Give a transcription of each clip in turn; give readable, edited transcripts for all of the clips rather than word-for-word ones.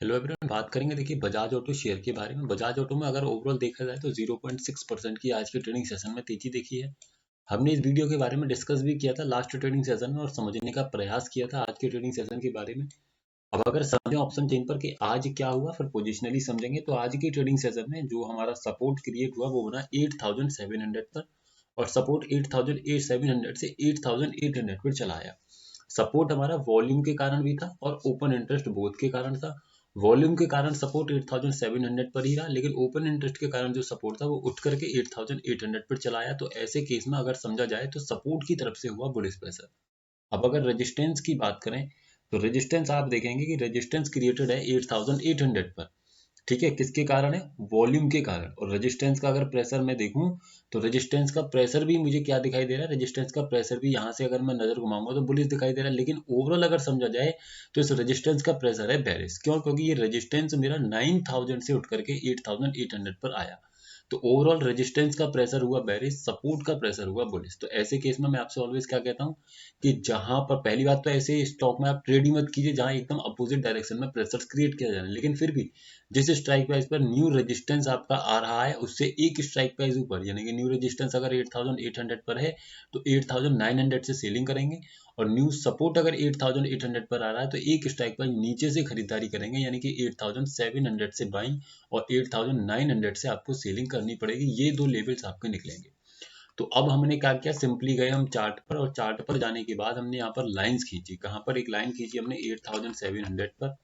Hello everyone, बात करेंगे देखिए बजाज ऑटो शेयर के बारे में। बजाज ऑटो में अगर ओवरऑल देखा जाए तो 0.6% की आज के ट्रेडिंग सेशन में तेजी देखी है। हमने इस वीडियो के बारे में डिस्कस भी किया था लास्ट ट्रेडिंग सेशन में और समझने का प्रयास किया था आज के ट्रेडिंग सेशन के बारे में। अब अगर समझें ऑप्शन चेन पर कि आज क्या हुआ, फिर पोजिशनली समझेंगे तो आज की ट्रेडिंग सेशन में जो हमारा सपोर्ट क्रिएट हुआ वो बना 8700 पर और सपोर्ट 8700 से 8800 पर चला आया। सपोर्ट हमारा वॉल्यूम के कारण भी था और ओपन इंटरेस्ट बोथ के कारण था। वॉल्यूम के कारण सपोर्ट 8700 पर ही रहा, लेकिन ओपन इंटरेस्ट के कारण जो सपोर्ट था वो उठ करके 8800 पर चला आया। तो ऐसे केस में अगर समझा जाए तो सपोर्ट की तरफ से हुआ बुलिश प्रेशर। अब अगर रेजिस्टेंस की बात करें तो रेजिस्टेंस आप देखेंगे कि रेजिस्टेंस क्रिएटेड है 8800 पर। ठीक है, किसके कारण है? वॉल्यूम के कारण। और रेजिस्टेंस का अगर प्रेशर मैं देखूं तो रेजिस्टेंस का प्रेशर भी मुझे क्या दिखाई दे रहा है? रेजिस्टेंस का प्रेशर भी यहाँ से अगर मैं नजर घुमाऊंगा तो बुलिश दिखाई दे रहा है, लेकिन ओवरऑल अगर समझा जाए तो इस रेजिस्टेंस का प्रेशर है बेरिश। क्यों? क्योंकि ये रेजिस्टेंस मेरा 9000 से उठ करके 8800 पर आया। तो ओवरऑल रेजिस्टेंस का प्रेशर हुआ बेरिश, सपोर्ट का प्रेशर हुआ बुलिश। तो ऐसे केस में मैं आपसे ऑलवेज क्या कहता हूँ कि जहां पर पहली बात तो ऐसे स्टॉक में आप ट्रेड ही मत कीजिए जहां एकदम अपोजिट डायरेक्शन में प्रेशर क्रिएट किया जा रहा है। लेकिन फिर भी जिस स्ट्राइक प्राइस पर न्यू रेजिस्टेंस आपका आ रहा है उससे एक स्ट्राइक प्राइस ऊपर, यानी कि न्यू रेजिस्टेंस अगर 8800 पर है तो 8900 से सेलिंग करेंगे और न्यू सपोर्ट अगर 8800 पर आ रहा है तो एक स्ट्राइक प्राइस नीचे से खरीदारी करेंगे, यानी कि 8700 से बाइंग और 8900 से आपको सेलिंग करनी पड़ेगी। ये दो लेवल्स आपके निकलेंगे। तो अब हमने क्या किया, सिंपली गए हम चार्ट पर और चार्ट पर जाने के बाद हमने यहाँ पर लाइंस खींची। कहाँ पर? एक लाइन खींची हमने 8700 पर।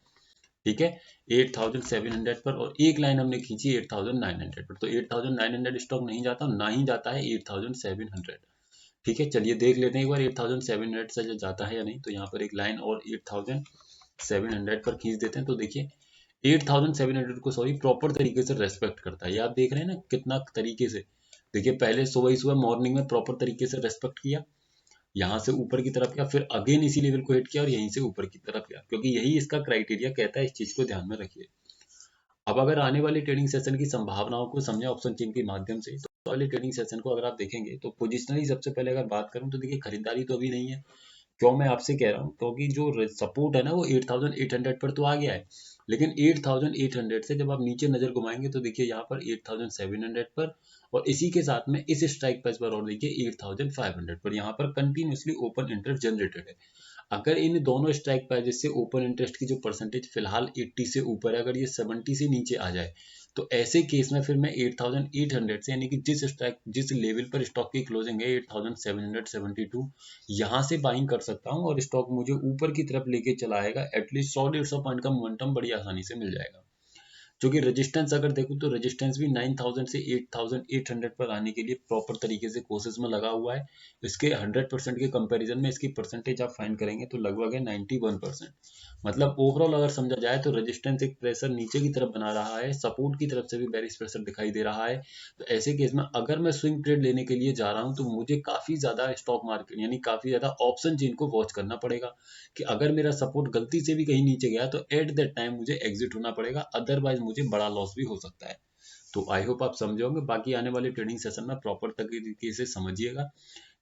ठीक है, 8700 पर और एक लाइन हमने खींची 8900 पर। तो 8900 स्टॉक नहीं जाता, ना ही जाता है 8700। ठीक है, चलिए देख लेते हैं एक बार 8700 से जो जाता है या नहीं। तो यहाँ पर एक लाइन और 8700 पर खींच देते हैं। तो देखिए 8700 को सॉरी प्रॉपर तरीके से रेस्पेक्ट करता है। ये आप देख रहे हैं ना कितना तरीके से। देखिए पहले सुबह ही सुबह मॉर्निंग में प्रॉपर तरीके से रेस्पेक्ट किया, यहाँ से ऊपर की तरफ गया, फिर अगेन इसी लेवल को हिट किया और यहीं से ऊपर की तरफ गया, क्योंकि यही इसका क्राइटेरिया कहता है। इस चीज को ध्यान में रखिए। अब अगर आने वाले ट्रेडिंग सेशन की संभावनाओं को समझे ऑप्शन चेन के माध्यम से, तो वाले ट्रेडिंग सेशन को अगर आप देखेंगे तो पोजिशनली सबसे पहले अगर बात करूं तो देखिए खरीदारी तो अभी नहीं है। क्यों मैं आपसे कह रहा हूँ? क्योंकि जो सपोर्ट है ना वो 8800 पर तो आ गया है, लेकिन 8800 से जब आप नीचे नजर घुमाएंगे तो देखिए यहाँ पर 8700 पर और इसी के साथ में इस स्ट्राइक प्राइस पर और देखिए 8500 पर यहाँ पर कंटिन्यूसली ओपन इंटरेस्ट जनरेटेड है। अगर इन दोनों स्ट्राइक प्राइजेस से ओपन इंटरेस्ट की जो परसेंटेज फिलहाल 80 से ऊपर है, अगर ये 70 से नीचे आ जाए तो ऐसे केस में फिर मैं 8800 से, यानी कि जिस लेवल पर स्टॉक की क्लोजिंग है 8772, यहाँ से बाइंग कर सकता हूँ और स्टॉक मुझे ऊपर की तरफ लेके चला आएगा। एटलीस्ट 100-150 पॉइंट का मोमेंटम बड़ी आसानी से मिल जाएगा। क्योंकि रेजिस्टेंस अगर देखूं तो रेजिस्टेंस भी 9000 से 8800 पर आने के लिए प्रॉपर तरीके से कोशिश में लगा हुआ है। इसके 100% के कंपैरिजन में इसकी परसेंटेज आप फाइंड करेंगे तो लगभग है 91%। मतलब ओवरऑल अगर समझा जाए तो रेजिस्टेंस एक प्रेशर नीचे की तरफ बना रहा है, सपोर्ट की तरफ से भी बेरिश प्रेशर दिखाई दे रहा है। तो ऐसे केस में अगर मैं स्विंग ट्रेड लेने के लिए जा रहा हूं तो मुझे काफी ज्यादा स्टॉक मार्केट यानी काफी ज्यादा ऑप्शन चेन को वॉच करना पड़ेगा कि अगर मेरा सपोर्ट गलती से भी कहीं नीचे गया तो एट दैट टाइम मुझे एग्जिट होना पड़ेगा, अदरवाइज मुझे बड़ा लॉस भी हो सकता है। तो आई होप आप समझे होंगे। बाकी आने वाले ट्रेडिंग सेशन में प्रॉपर तरीके से समझिएगा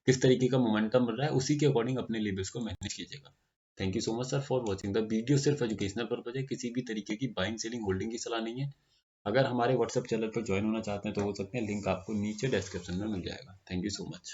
किस तरीके का मोमेंटम बन रहा है, उसी के अकॉर्डिंग अपने लेवल्स को मैनेज कीजिएगा। Thank you so much sir for watching the video. सिर्फ एजुकेशनल पर्पज है, किसी भी तरीके की बाइंग सेलिंग होल्डिंग की सलाह नहीं है। अगर हमारे व्हाट्सएप चैनल पर ज्वाइन होना चाहते हैं तो हो सकते हैं, लिंक आपको नीचे डिस्क्रिप्शन में मिल जाएगा। Thank you so much.